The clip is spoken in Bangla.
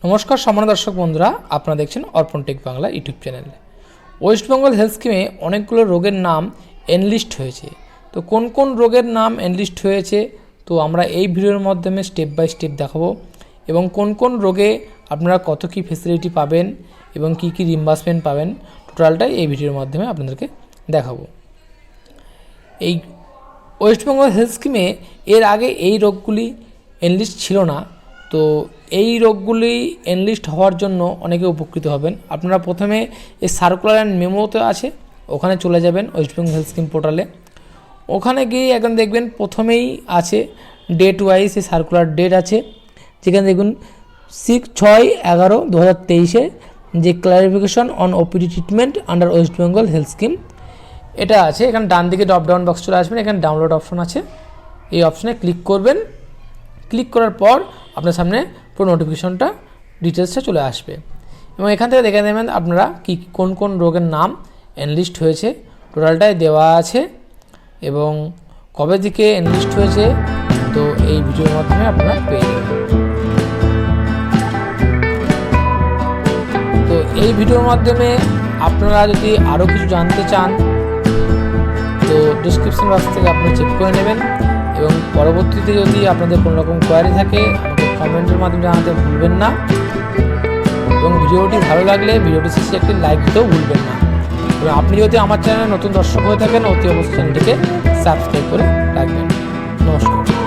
নমস্কার সম্মানিত দর্শক বন্ধুরা, আপনারা দেখছেন Arpan tech Bangla YouTube channel. West Bengal health স্কিমে অনেকগুলো রোগের নাম এনলিস্ট হয়েছে। তো কোন কোন রোগের নাম এনলিস্ট হয়েছে তো আমরা এই ভিডিওর মাধ্যমে স্টেপ বাই স্টেপ দেখাবো, এবং কোন কোন রোগে আপনারা কত কী ফেসিলিটি পাবেন এবং কী কী রিম্বার্সমেন্ট পাবেন টোটালটাই এই ভিডিওর মাধ্যমে আপনাদেরকে দেখাবো। এই ওয়েস্ট বেঙ্গল হেলথ স্কিমে এর আগে এই রোগগুলি এনলিস্ট ছিল না। তো এই রোগগুলি এনলিস্ট হওয়ার জন্য অনেকে উপকৃত হবেন। আপনারা প্রথমে এই সার্কুলার অ্যান্ড মেমোতে আছে, ওখানে চলে যাবেন ওয়েস্ট বেঙ্গল হেলথ স্কিম পোর্টালে। ওখানে গিয়ে এখন দেখবেন প্রথমেই আছে ডেট ওয়াইজ এই সার্কুলার ডেট আছে, যেখানে দেখুন 6/11/2023 যে clarification on OPD treatment under West Bengal health scheme এটা আছে। এখানে ডান দিকে ড্রপ ডাউন বক্স চলে আসবেন, এখানে ডাউনলোড অপশন আছে, এই অপশনে ক্লিক করবেন। ক্লিক করার পর আপনার সামনে পুরো নোটিফিকেশনটা ডিটেলসটা চলে আসবে, এবং এখান থেকে দেখে নেবেন আপনারা কি কোন কোন রোগের নাম এনলিস্ট হয়েছে টোটালটাই দেওয়া আছে, এবং কবে থেকে এনলিস্ট হয়েছে তো এই ভিডিওর মাধ্যমে আপনারা পেয়ে যাবেন। তো এই ভিডিওর মাধ্যমে আপনারা যদি আরও কিছু জানতে চান তো ডিসক্রিপশন বক্স থেকে আপনারা চেক করে নেবেন, এবং পরবর্তীতে যদি আপনাদের কোনো রকম কোয়ারি থাকে আমাকে কমেন্টের মাধ্যমে জানাতে ভুলবেন না, এবং ভিডিওটি ভালো লাগলে ভিডিওটি শেষে একটি লাইক দিতেও ভুলবেন না। এবং আপনি যদি আমার চ্যানেলে নতুন দর্শক হয়ে থাকেন অতি অবশ্যই চ্যানেলটিকে সাবস্ক্রাইব করে রাখবেন। নমস্কার।